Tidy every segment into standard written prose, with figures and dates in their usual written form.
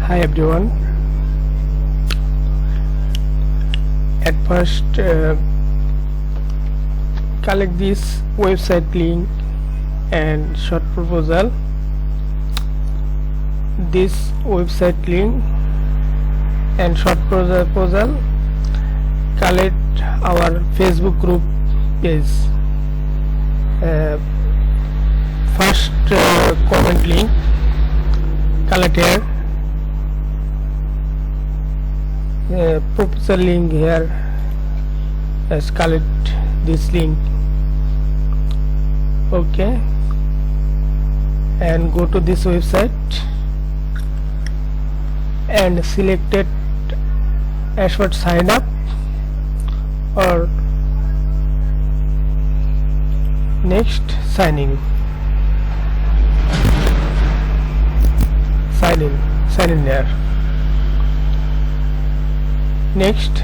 Hi everyone. At first collect this website link and short proposal. This website link and short proposal collect our Facebook group page. First comment link collect here, proposal link here. Let's collect this link. Okay, and go to this website and select it as what sign up or next sign in there. Next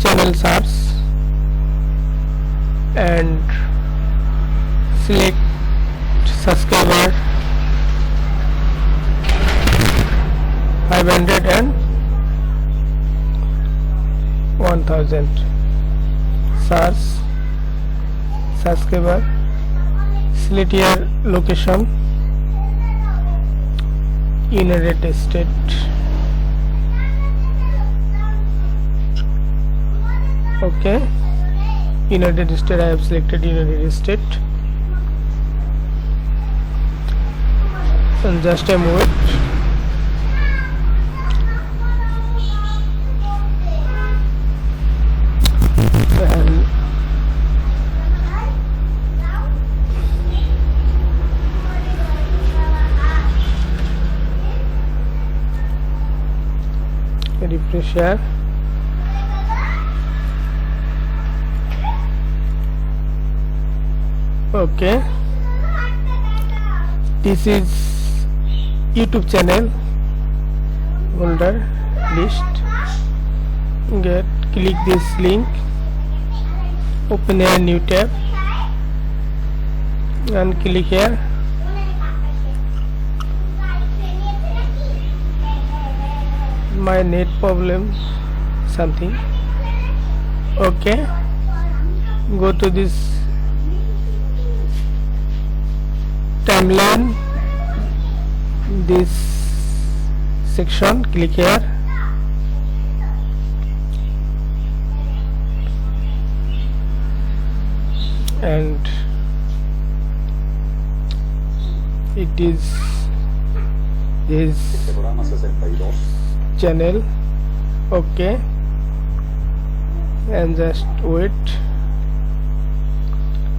channel search and select subscriber 500 and 1000. Search subscriber, select your location, United States. Okay, United States. I have selected United States and just a moment. Refresh here. Okay, this is YouTube channel folder list. Click this link, open a new tab and click here. My net problem something. Okay, go to this timeline, this section, click here and it is this channel. Okay, and just wait.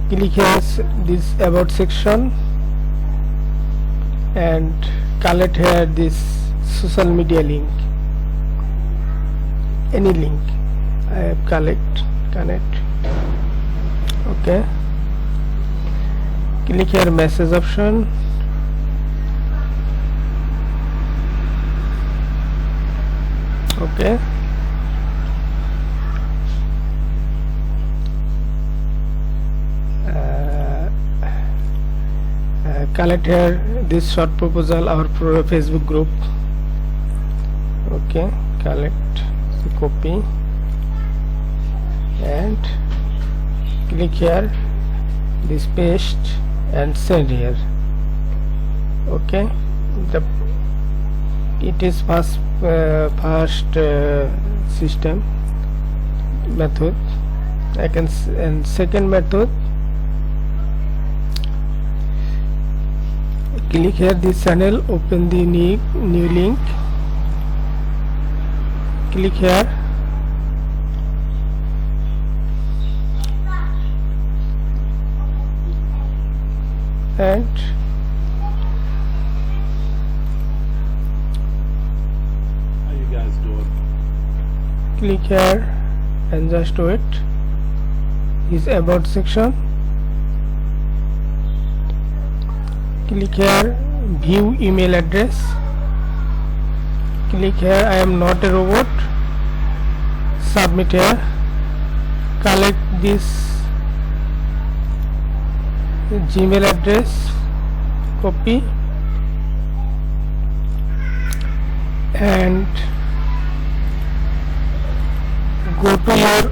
Click here this about section and collect here this social media link, any link I have connect. Okay, click here message option. Okay, collect here this short proposal, our Facebook group. Okay, collect, copy and click here this paste and send here. Okay, it is first system method. And second method, click here this channel, open the new link, click here and how you guys doing? Click here and just wait. Is about section. Click here view email address. Click here I am not a robot. Submit here. Collect this Gmail address, copy and go to your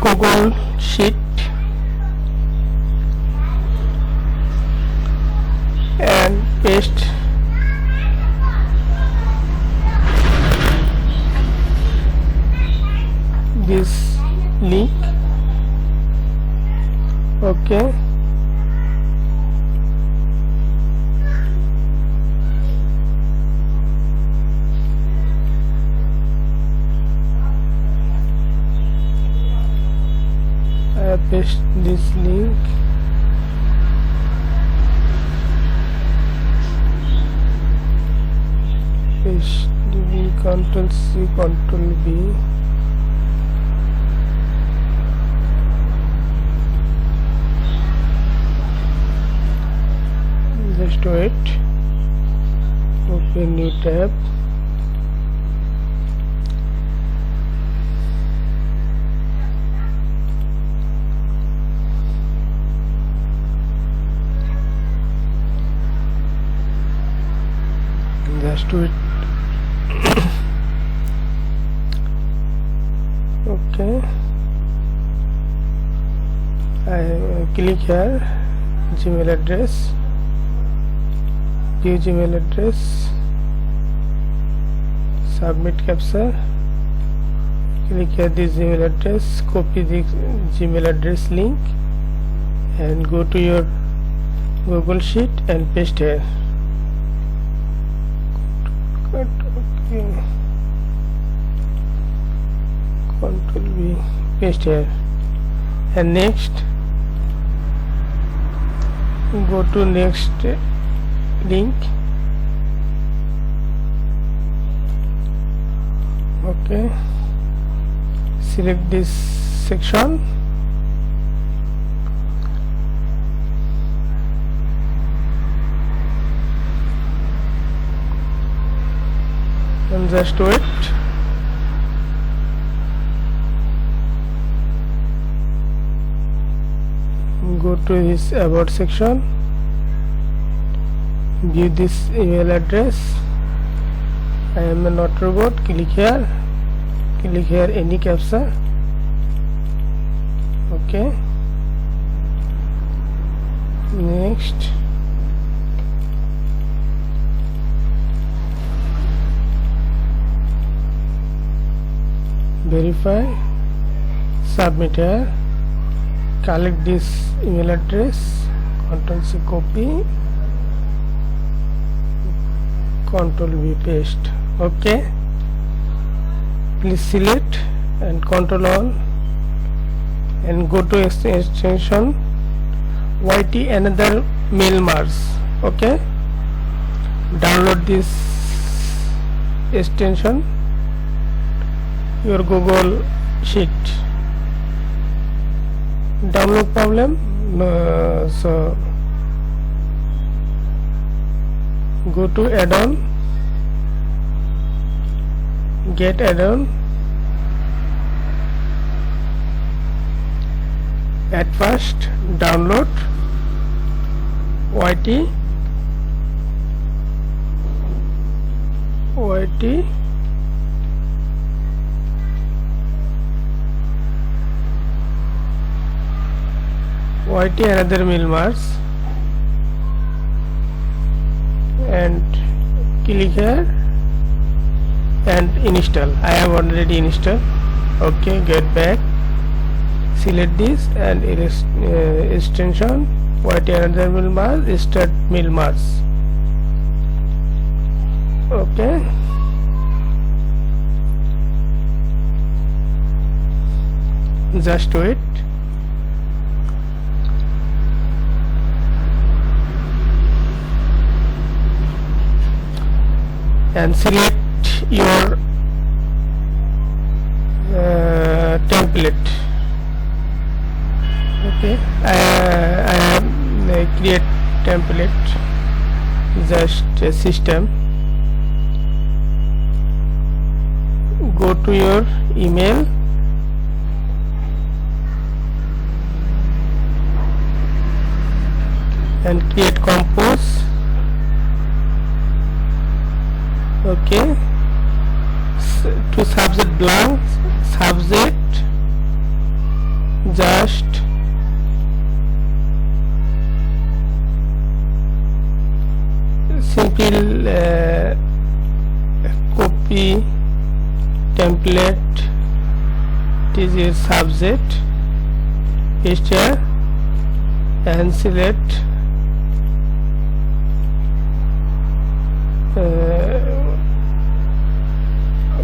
Google Sheet and paste this link. Okay, I paste this link. Paste the Ctrl C, Ctrl V. Just wait. Open new tab. Just wait. Okay, I click here, Gmail address, view Gmail address, submit captcha. Click here this Gmail address, copy the Gmail address link and go to your Google Sheet and paste here. Okay. Ctrl V, paste here, and next go to next link. Okay, select this section and just wait. Go to this about section, view this email address. I am a not robot. Click here any captcha. Okay, next verify, submit here. Collect this email address, Ctrl C copy, Ctrl V paste. Okay, please select and Ctrl all and go to extension YT another mail merge. Okay, download this extension your Google Sheet. Download problem, so go to add-on, get add-on, at first download YT another mail merge and click here and install. I have already installed. Okay, get back, select this and extension YT another mail merge, start mail merge. Okay, just wait. And select your template. Okay, I have create template, just a system. Go to your email, and create compose. Okay, to subject blank, subject just simple copy template. It is your subject, paste here and select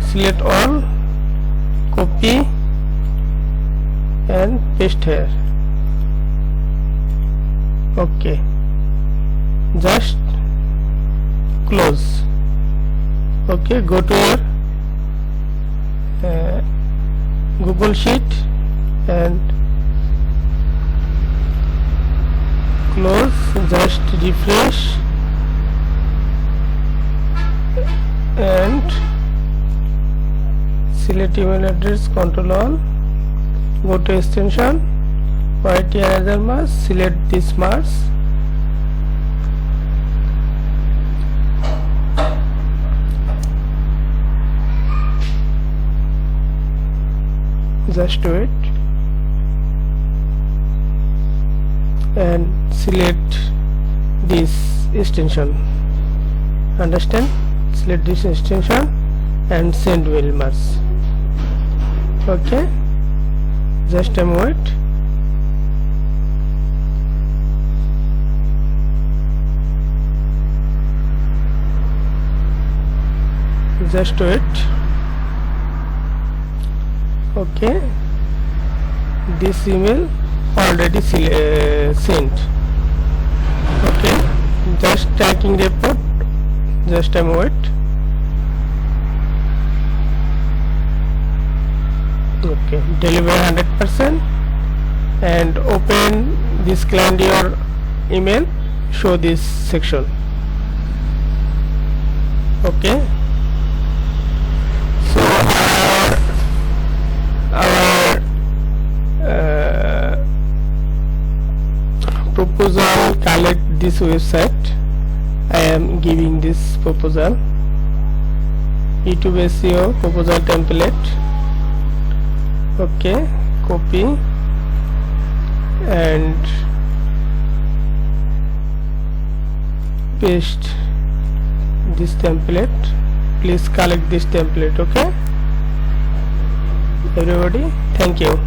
select all, copy and paste here. Okay, just close. Okay, go to your Google Sheet and close. Just refresh and select email address, control all, go to extension, write another mask, select this mask, just do it and select this extension. Understand? Select this extension and send mail mask. Okay, just a moment. Just do it. Okay, this email already sent. Okay, just tracking report. Just a moment. Okay, deliver 100% and open this client your email, show this section. Okay, so our proposal, collect this website. I am giving this proposal, YouTube SEO proposal template. Okay, copy and paste this template. Please collect this template. Okay, everybody, thank you.